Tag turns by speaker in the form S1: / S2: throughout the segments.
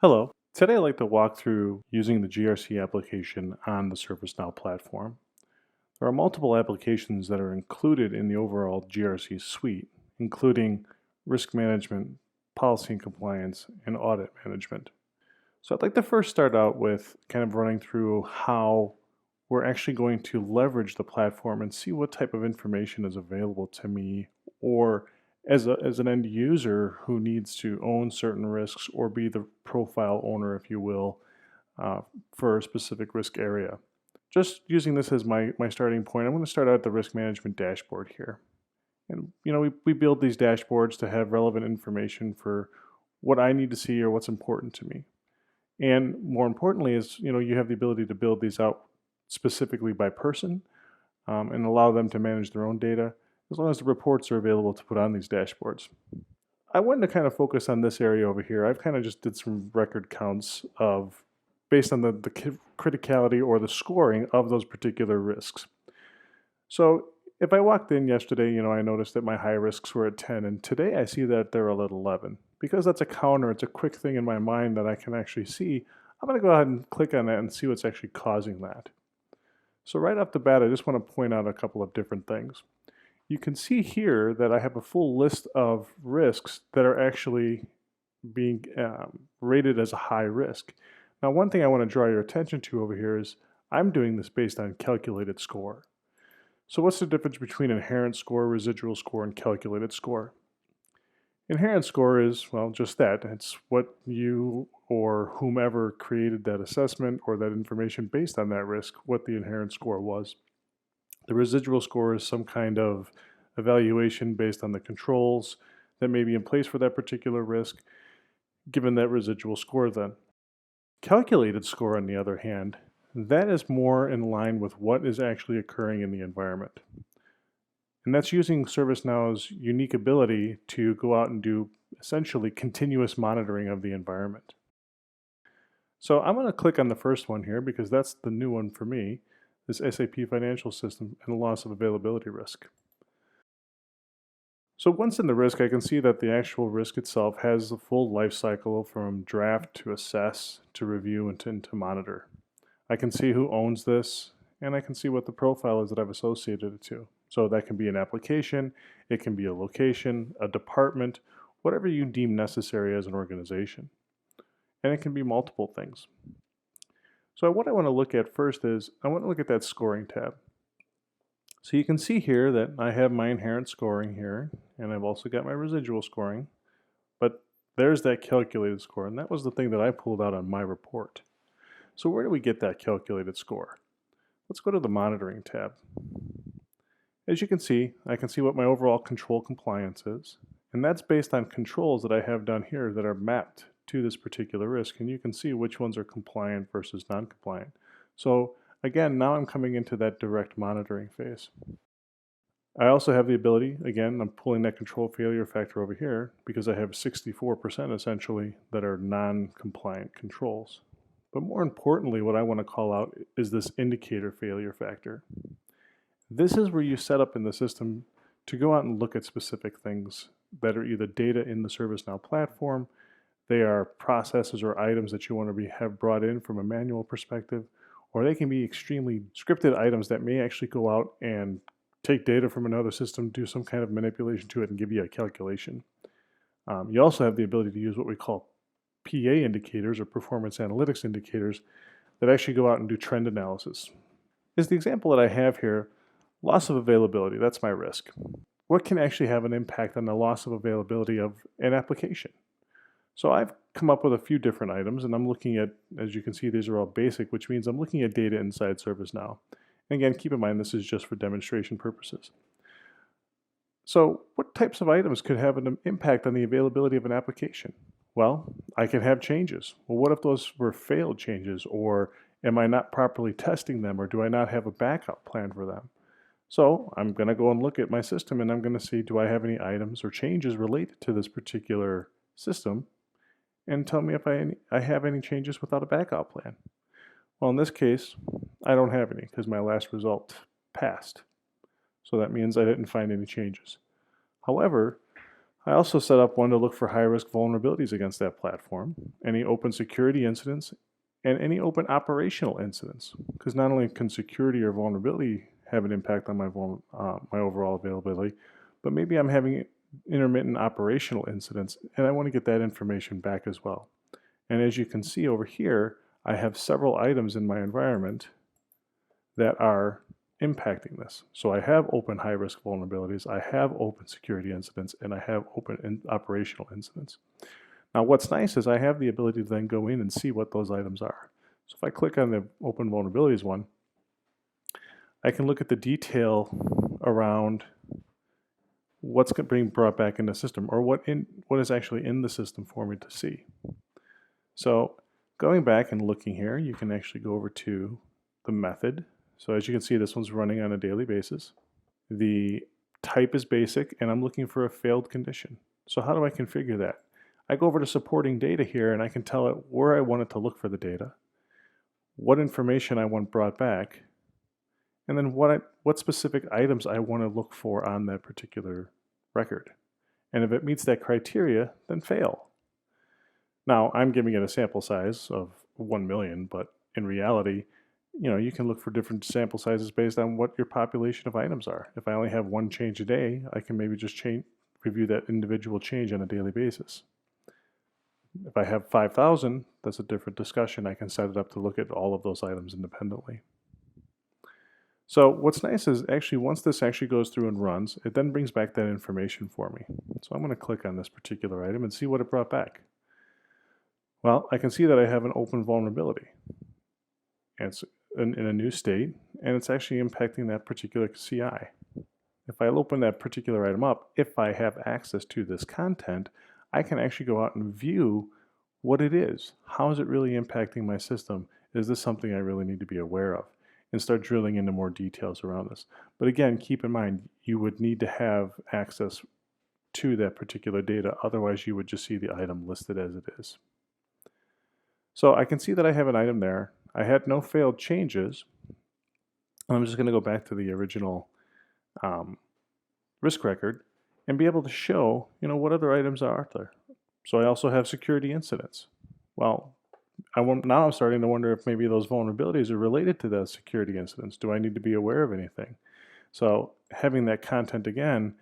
S1: Hello. Today I'd like to walk through using the GRC application on the ServiceNow platform. There are multiple applications that are included in the overall GRC suite, including risk management, policy and compliance, and audit management. So I'd like to first start out with kind of running through how we're actually going to leverage the platform and see what type of information is available to me or as an end user who needs to own certain risks or be the profile owner, if you will, uh, for a specific risk area. Just using this as my starting point, I'm going to start out at the risk management dashboard here. And we build these dashboards to have relevant information for what I need to see or what's important to me. And more importantly is, you have the ability to build these out specifically by person and allow them to manage their own data as long as the reports are available to put on these dashboards. I wanted to kind of focus on this area over here. I've kind of just did some record counts of based on the criticality or the scoring of those particular risks. So if I walked in yesterday, I noticed that my high risks were at 10, and today I see that they're all at 11. Because that's a counter, it's a quick thing in my mind that I can actually see, I'm going to go ahead and click on that and see what's actually causing that. So right off the bat, I just want to point out a couple of different things. You can see here that I have a full list of risks that are actually being rated as a high risk. Now, one thing I want to draw your attention to over here is I'm doing this based on calculated score. So what's the difference between inherent score, residual score, and calculated score? Inherent score is, well, just that. It's what you or whomever created that assessment or that information based on that risk, what the inherent score was. The residual score is some kind of evaluation based on the controls that may be in place for that particular risk, given that residual score then. Calculated score, on the other hand, that is more in line with what is actually occurring in the environment. And that's using ServiceNow's unique ability to go out and do essentially continuous monitoring of the environment. So I'm going to click on the first one here because that's the new one for me, this SAP financial system and the loss of availability risk. So once in the risk, I can see that the actual risk itself has the full life cycle from draft to assess to review and to monitor. I can see who owns this, and I can see what the profile is that I've associated it to. So that can be an application, it can be a location, a department, whatever you deem necessary as an organization. And it can be multiple things. So what I want to look at first is, I want to look at that scoring tab. So you can see here that I have my inherent scoring here, and I've also got my residual scoring, but there's that calculated score, and that was the thing that I pulled out on my report. So where do we get that calculated score? Let's go to the monitoring tab. As you can see, I can see what my overall control compliance is, and that's based on controls that I have down here that are mapped to this particular risk, and you can see which ones are compliant versus non-compliant. So again, now I'm coming into that direct monitoring phase. I also have the ability, again, I'm pulling that control failure factor over here because I have 64% essentially that are non-compliant controls. But more importantly, what I want to call out is this indicator failure factor. This is where you set up in the system to go out and look at specific things that are either data in the ServiceNow platform, they are processes or items that you want to have brought in from a manual perspective, or they can be extremely scripted items that may actually go out and take data from another system, do some kind of manipulation to it, and give you a calculation. You also have the ability to use what we call PA indicators or performance analytics indicators that actually go out and do trend analysis. Is the example that I have here, loss of availability, that's my risk. What can actually have an impact on the loss of availability of an application? So I've come up with a few different items, and I'm looking at, as you can see, these are all basic, which means I'm looking at data inside ServiceNow. And again, keep in mind, this is just for demonstration purposes. So what types of items could have an impact on the availability of an application? Well, I can have changes. Well, what if those were failed changes, or am I not properly testing them, or do I not have a backup plan for them? So I'm going to go and look at my system, and I'm going to see, do I have any items or changes related to this particular system, and tell me if I have any changes without a backup plan. Well, in this case, I don't have any because my last result passed. So that means I didn't find any changes. However, I also set up one to look for high-risk vulnerabilities against that platform, any open security incidents, and any open operational incidents. Because not only can security or vulnerability have an impact on my overall availability, but maybe I'm having intermittent operational incidents, and I want to get that information back as well. And as you can see over here, I have several items in my environment that are impacting this. So I have open high-risk vulnerabilities, I have open security incidents, and I have open operational incidents. Now what's nice is I have the ability to then go in and see what those items are. So if I click on the open vulnerabilities one, I can look at the detail around what's being brought back in the system, or what is actually in the system for me to see. So going back and looking here, you can actually go over to the method. So as you can see, this one's running on a daily basis. The type is basic, and I'm looking for a failed condition. So how do I configure that? I go over to supporting data here, and I can tell it where I want it to look for the data, what information I want brought back, and then what specific items I want to look for on that particular record. And if it meets that criteria, then fail. Now, I'm giving it a sample size of 1 million, but in reality, you can look for different sample sizes based on what your population of items are. If I only have one change a day, I can maybe just review that individual change on a daily basis. If I have 5,000, that's a different discussion. I can set it up to look at all of those items independently. So what's nice is actually once this actually goes through and runs, it then brings back that information for me. So I'm going to click on this particular item and see what it brought back. Well, I can see that I have an open vulnerability. And it's in a new state, and it's actually impacting that particular CI. If I open that particular item up, if I have access to this content, I can actually go out and view what it is. How is it really impacting my system? Is this something I really need to be aware of? And start drilling into more details around this. But again, keep in mind, you would need to have access to that particular data, otherwise you would just see the item listed as it is. So I can see that I have an item there. I had no failed changes. I'm just going to go back to the original risk record and be able to show, what other items are there. So I also have security incidents. Well, now I'm starting to wonder if maybe those vulnerabilities are related to those security incidents. Do I need to be aware of anything? So having that content again,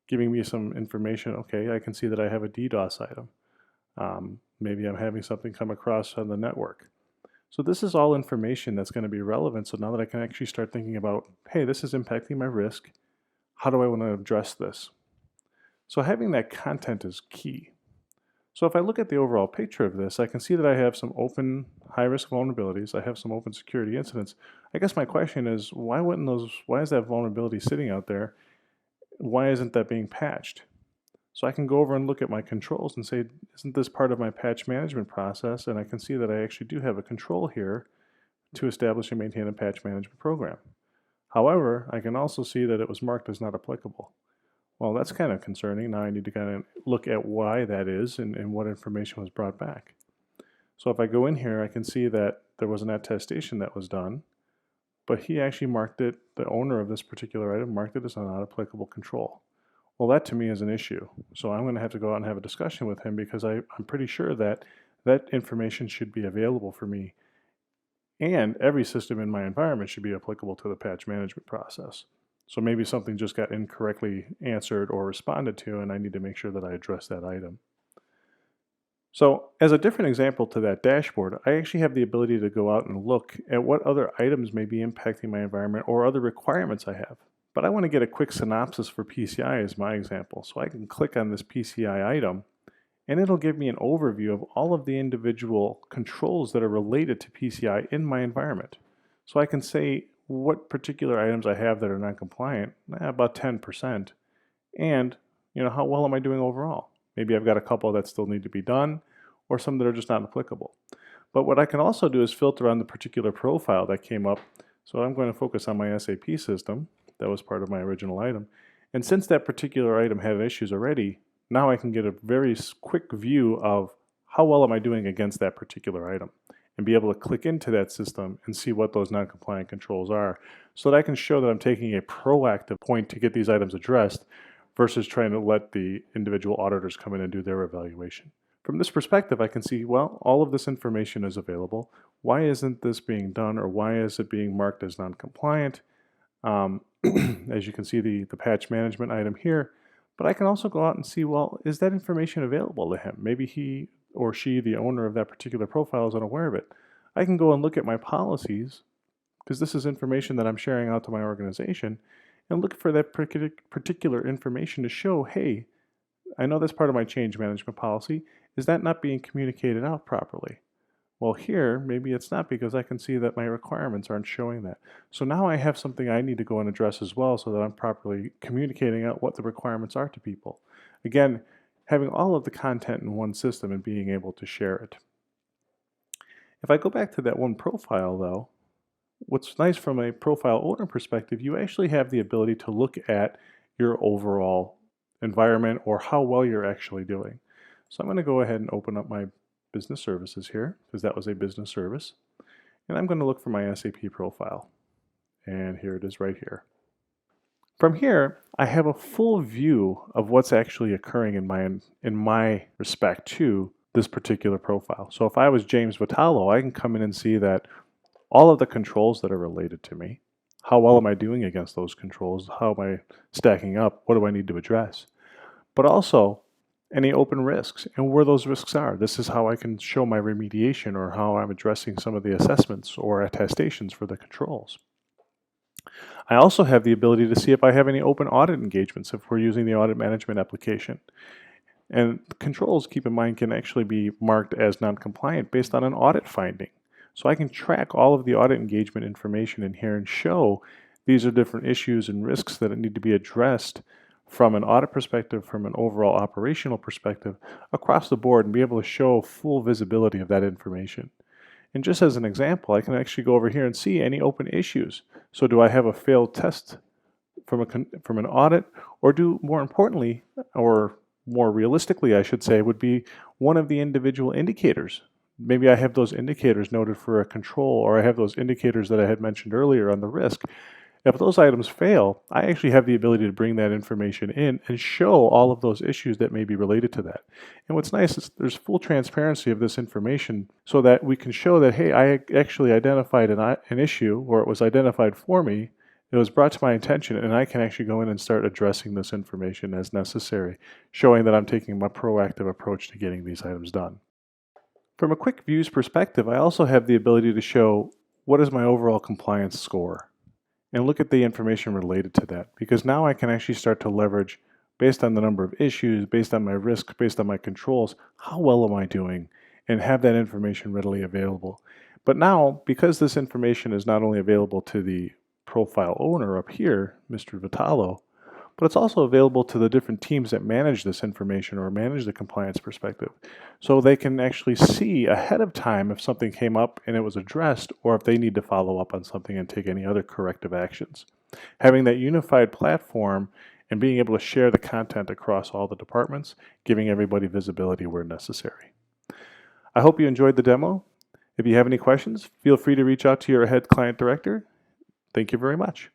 S1: giving me some information, okay, I can see that I have a DDoS item. Maybe I'm having something come across on the network. So this is all information that's going to be relevant. So now that I can actually start thinking about, hey, this is impacting my risk. How do I want to address this? So having that content is key. So if I look at the overall picture of this, I can see that I have some open high-risk vulnerabilities. I have some open security incidents. I guess my question is, why is that vulnerability sitting out there? Why isn't that being patched? So I can go over and look at my controls and say, isn't this part of my patch management process? And I can see that I actually do have a control here to establish and maintain a patch management program. However, I can also see that it was marked as not applicable. Well, that's kind of concerning. Now I need to kind of look at why that is and what information was brought back. So if I go in here, I can see that there was an attestation that was done, but he actually marked it, the owner of this particular item marked it as a not applicable control. Well, that to me is an issue. So I'm going to have to go out and have a discussion with him because I'm pretty sure that that information should be available for me. And every system in my environment should be applicable to the patch management process. So maybe something just got incorrectly answered or responded to, and I need to make sure that I address that item. So as a different example to that dashboard, I actually have the ability to go out and look at what other items may be impacting my environment or other requirements I have. But I want to get a quick synopsis for PCI as my example. So I can click on this PCI item, and it'll give me an overview of all of the individual controls that are related to PCI in my environment. So I can say what particular items I have that are non-compliant, about 10%, and how well am I doing overall? Maybe I've got a couple that still need to be done, or some that are just not applicable. But what I can also do is filter on the particular profile that came up. So I'm going to focus on my SAP system. That was part of my original item. And since that particular item had issues already, now I can get a very quick view of how well am I doing against that particular item and be able to click into that system and see what those non-compliant controls are so that I can show that I'm taking a proactive point to get these items addressed versus trying to let the individual auditors come in and do their evaluation. From this perspective, I can see, well, all of this information is available. Why isn't this being done, or why is it being marked as non-compliant? As you can see, the patch management item here, but I can also go out and see, well, is that information available to him? Maybe he or she, the owner of that particular profile, is unaware of it. I can go and look at my policies, because this is information that I'm sharing out to my organization, and look for that particular information to show, hey, I know that's part of my change management policy. Is that not being communicated out properly? Well, here, maybe it's not, because I can see that my requirements aren't showing that. So now I have something I need to go and address as well, so that I'm properly communicating out what the requirements are to people. Again, having all of the content in one system and being able to share it. If I go back to that one profile though, what's nice from a profile owner perspective, you actually have the ability to look at your overall environment or how well you're actually doing. So I'm going to go ahead and open up my business services here, because that was a business service. And I'm going to look for my SAP profile. And here it is right here. From here, I have a full view of what's actually occurring in my respect to this particular profile. So if I was James Vitalo, I can come in and see that all of the controls that are related to me, how well am I doing against those controls, how am I stacking up, what do I need to address, but also any open risks and where those risks are. This is how I can show my remediation, or how I'm addressing some of the assessments or attestations for the controls. I also have the ability to see if I have any open audit engagements if we're using the audit management application. And the controls, keep in mind, can actually be marked as non-compliant based on an audit finding. So I can track all of the audit engagement information in here and show these are different issues and risks that need to be addressed from an audit perspective, from an overall operational perspective, across the board, and be able to show full visibility of that information. And just as an example, I can actually go over here and see any open issues. So do I have a failed test from an audit, or do, more importantly, or more realistically, I should say, would be one of the individual indicators. Maybe I have those indicators noted for a control, or I have those indicators that I had mentioned earlier on the risk. If those items fail, I actually have the ability to bring that information in and show all of those issues that may be related to that. And what's nice is there's full transparency of this information, so that we can show that, hey, I actually identified an issue, or it was identified for me, it was brought to my attention, and I can actually go in and start addressing this information as necessary, showing that I'm taking my proactive approach to getting these items done. From a quick views perspective, I also have the ability to show what is my overall compliance score, and look at the information related to that, because now I can actually start to leverage, based on the number of issues, based on my risk, based on my controls, how well am I doing, and have that information readily available. But now, because this information is not only available to the profile owner up here, Mr. Vitalo, but it's also available to the different teams that manage this information or manage the compliance perspective. So they can actually see ahead of time if something came up and it was addressed, or if they need to follow up on something and take any other corrective actions. Having that unified platform and being able to share the content across all the departments, giving everybody visibility where necessary. I hope you enjoyed the demo. If you have any questions, feel free to reach out to your head client director. Thank you very much.